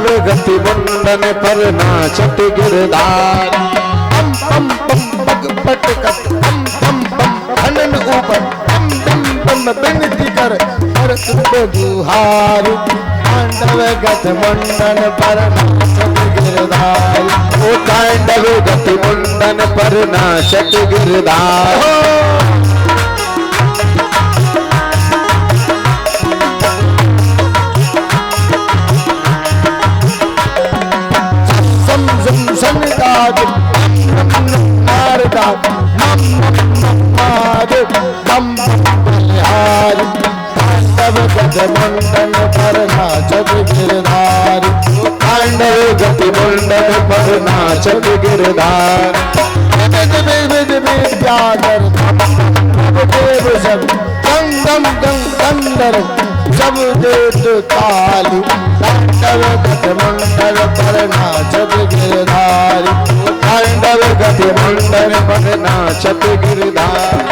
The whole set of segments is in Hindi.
तांडव गति मुंडन पर नाचत गिरधारी। पम पम पम पग पटकत पम पम पम खनन ऊपर पम पम पम बिनती कर हर दुहार। तांडव गति मुंडन पर नाचत गिरधारी। ओ तांडव गति मुंडन पर नाचत गिरधारी। तांडव गति मुंडन पर नाचत गिरधारी। तांडव गति मुंडन पर नाचत गिरधारी। सब देत ताली। तांडव गति मुंडन पर नाचत गिरधारी। तांडव गति मुंडन पर नाचत गिरधारी।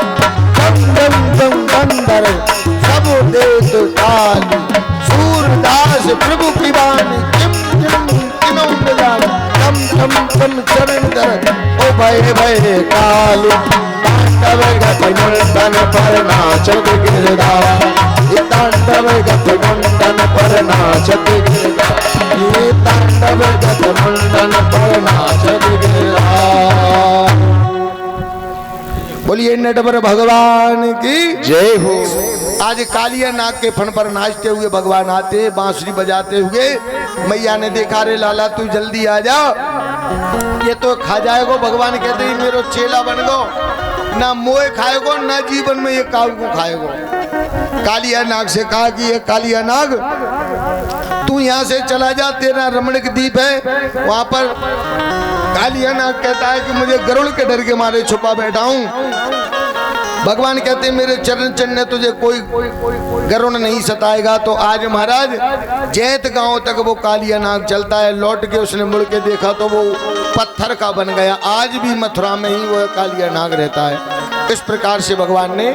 सब देत ताली। सूरदास प्रभु की वाणी किम किम किनो बजानी। तम तम तम चरण धर ओ भय भय काली। तांडव गति मुंडन पर नाचत गिरधारी। तांडव गति मुंडन पर नाचत गिरधारी। तांडव गति मुंडन पर नाचत गिरधारी। बोलिए नटवर भगवान की जय हो। आज कालिया नाग के फन पर नाचते हुए भगवान आते बांसुरी बजाते हुए। मैया ने देखा, रे लाला तू जल्दी आ जा, ये तो खा जाएगो। भगवान कहते ही मेरो चेला बन गो, ना मोए खाएगो ना जीवन में ये काऊ को खाएगो। कालिया नाग से कहा कि ये कालिया नाग तू यहाँ से चला जा, तेरा रमणीक द्वीप है वहां पर। कालिया नाग कहता है कि मुझे गरुड़ के डर के मारे छुपा बैठा हूं। भगवान कहते हैं मेरे चरण चढ़ने तुझे कोई गरुड़ नहीं सताएगा। तो आज महाराज जैत गांव तक वो कालिया नाग चलता है। लौट के उसने मुड़ के देखा तो वो पत्थर का बन गया। आज भी मथुरा में ही वो कालिया नाग रहता है। इस प्रकार से भगवान ने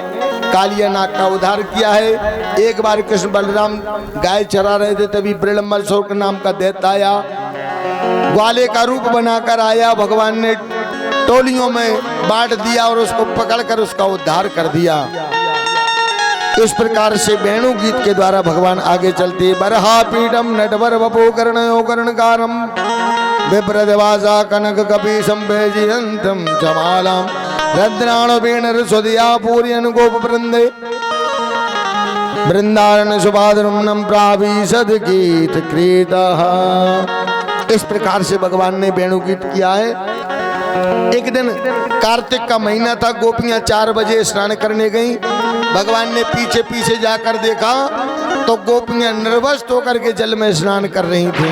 कालिया नाग का उद्धार किया है। एक बार कृष्ण बलराम गाय चरा रहे थे, तभी ब्रह्मसुर नाम का दैत्य आया, ग्वाले का रूप बनाकर आया। भगवान ने टोलियों में बांट दिया और उसको पकड़कर उसका उद्धार कर दिया। इस प्रकार से वेणु गीत के द्वारा भगवान आगे चलते। बरहा पीडम नटवर वपो कर्णयो कर्णकारम विप्रदवासा कनक कपि संभेजियंतम जमालाम रद्राण वेणर सुधिया पूर्यन गोप वृंदे वृंदारन सुभाद्रमनम प्राविशद गीत क्रीतः। इस प्रकार से भगवान ने वेणु गीत किया है। एक दिन कार्तिक का महीना था, गोपियां 4 बजे स्नान करने गईं। भगवान ने पीछे पीछे जाकर देखा तो गोपियां निर्वस्त्र होकर के जल में स्नान कर रही थी।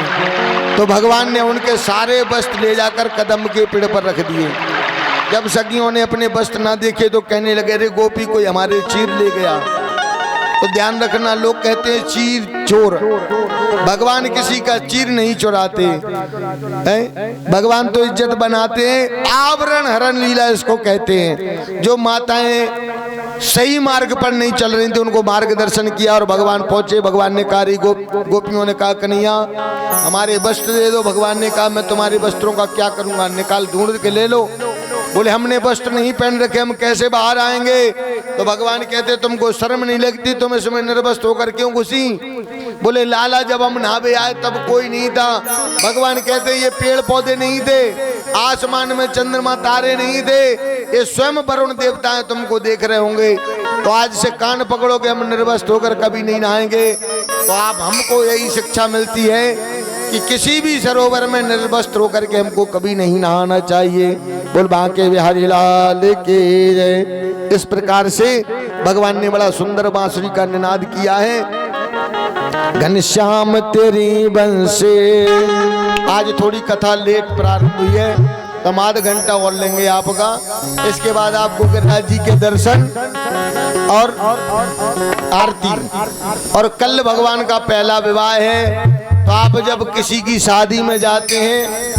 तो भगवान ने उनके सारे वस्त्र ले जाकर कदम के पेड़ पर रख दिए। जब सखियों ने अपने वस्त्र ना देखे तो कहने लगे, रे गोपी कोई हमारे चीर ले गया। तो ध्यान रखना, लोग कहते हैं चीर चोर, भगवान किसी का चीर नहीं चुराते हैं। भगवान तो इज्जत बनाते हैं। आवरण हरण लीला इसको कहते हैं। जो माताएं सही मार्ग पर नहीं चल रही थी उनको मार्गदर्शन किया और भगवान पहुंचे। भगवान ने कहा, गोपियों ने कहा, कन्हैया हमारे वस्त्र दे दो। भगवान ने कहा, मैं तुम्हारे वस्त्रों का क्या करूंगा, निकाल ढूंढ के ले लो। बोले हमने वस्त्र नहीं पहन रखे, हम कैसे बाहर आएंगे। तो भगवान कहते, तुमको शर्म नहीं लगती, तुम इसमें निर्वस्त्र होकर क्यों घुसी। बोले लाला जब हम नहावे आए तब कोई नहीं था। भगवान कहते ये पेड़ पौधे नहीं थे, आसमान में चंद्रमा तारे नहीं थे, ये स्वयं वरुण देवता है, तुमको देख रहे होंगे। तो आज से कान पकड़ोगे, हम निर्वस्त्र होकर कभी नहीं नहाएंगे। तो आप हमको यही शिक्षा मिलती है कि किसी भी सरोवर में निर्वस्त्र होकर के हमको कभी नहीं नहाना चाहिए। बोल बांके बिहारी लाल की जय। इस प्रकार से भगवान ने बड़ा सुंदर बांसुरी का निनाद किया है। घनश्याम तेरी बंसे। आज थोड़ी कथा लेट प्रारंभ हुई है, तो हम आधा घंटा और लेंगे आपका। इसके बाद आपको गिरिराज जी के दर्शन और आरती। और कल भगवान का पहला विवाह है। तो आप जब किसी की शादी में जाते हैं